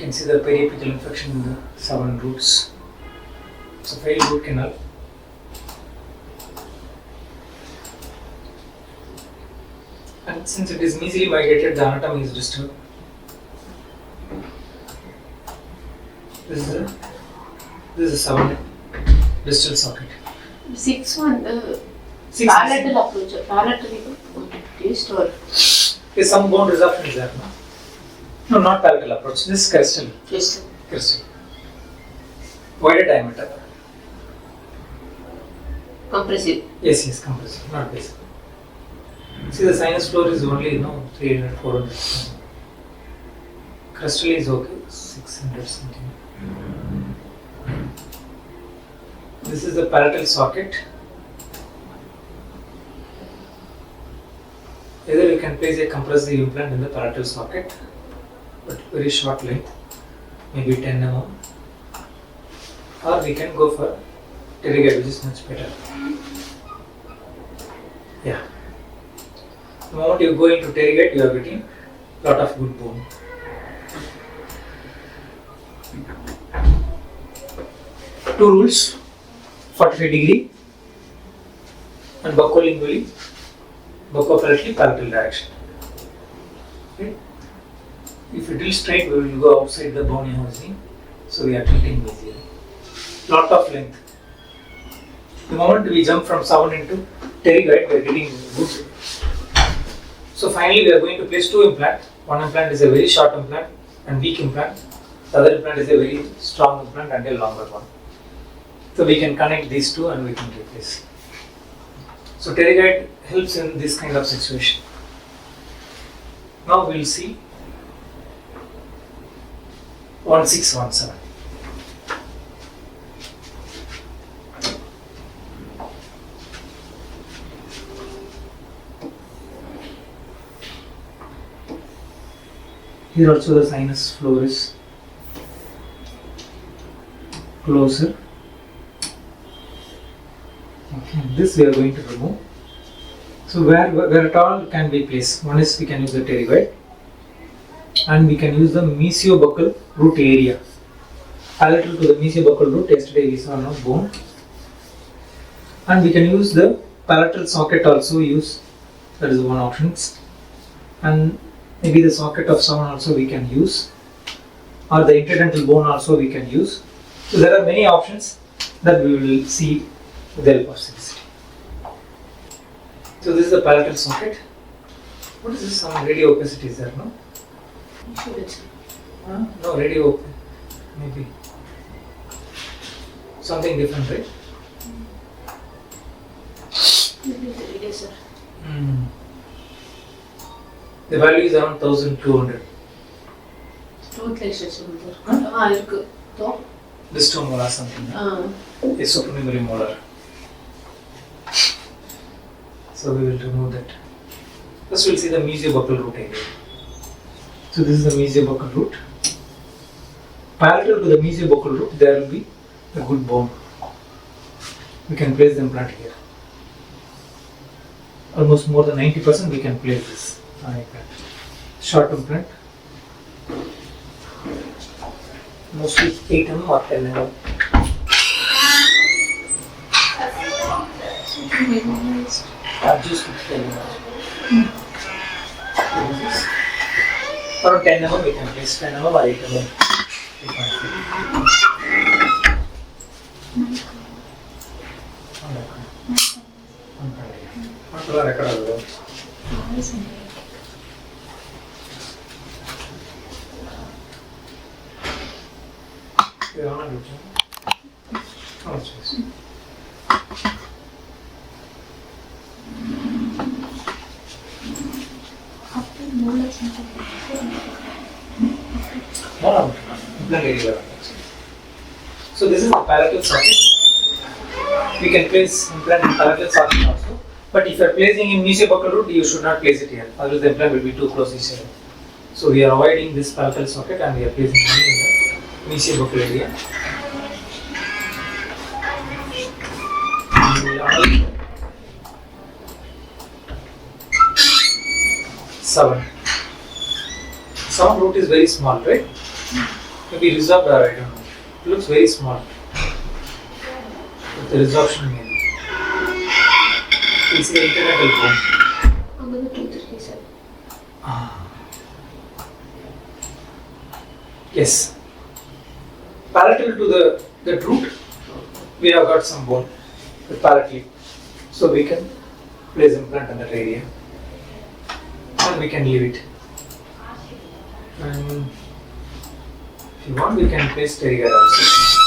can see the periapical infection in the 7 roots. So failed root canal. And since it is easily migrated, the anatomy is disturbed. This is a 7 distal socket. 6-1. Six Palatal approach. Palatal taste or? Is some bone resorption is there? No, not palatal approach. This is crestal. Crestal. Wider diameter. Compressive. Yes, compressive, not basic. See, the sinus floor is only 300, 400. Crestal is okay, 600 something. This is the palatal socket. Either you can place a compressive implant in the palatal socket, but very short length, maybe 10 mm, or we can go for pterygoid, which is much better. Yeah. The moment you go into pterygoid, you are getting a lot of good bone. Two rules: 45° and buccolingually, buccopalatally, palatal direction. Okay. If you drill straight, we will go outside the bone housing, so we are tilting mesially. Lot of length. The moment we jump from 7 into pterygoid, we are getting good. So finally, we are going to place 2 implants. One implant is a very short implant and weak implant. The other implant is a very strong implant and a longer one. So we can connect these two and we can replace. So pterygoid helps in this kind of situation. Now we will see 1617. Here also the sinus floor is closer. Okay, this we are going to remove. So where at all can be placed? One is we can use the pterygoid, and we can use the mesiobuccal root area. Palatal to the mesiobuccal root. Yesterday we saw no bone, and we can use the palatal socket also use. That is one option, and maybe the socket of 7 also we can use, or the interdental bone also we can use. So there are many options that we will see with the help of CBCT. So this is the palatal socket. What is this? Some radio opacity is there, no? No, radio maybe something different, right? Maybe the radio, sir. The value is around 1200. This 2 molar something. A supernumerary molar. So we will remove that. First we will see the mesiobuccal root area. So this is the mesiobuccal root. Parallel to the mesiobuccal root, there will be a good bone. We can place the implant here. Almost more than 90% we can place this implant. Short implant. Mostly 8 mm or 10 mm. Just 10 mm. Around 10 mm we can place 10 mm or 8 mm. So this is the palatal socket. We can place implant in palatal socket also. But if you are placing in mesiobuccal root, you should not place it here. Otherwise the implant will be too close to each other. So we are avoiding this palatal socket and we are placing only in the mesiobuccal area. 7 root is very small, right? Maybe resorbed or I don't know. It looks very small. But the resorption maybe. It's the internal bone. Another 2-3 sir. Yes. Parallel to the root, we have got some bone, the parallel. So we can place implant on that area and we can leave it. And if you want, we can place pterygoid also.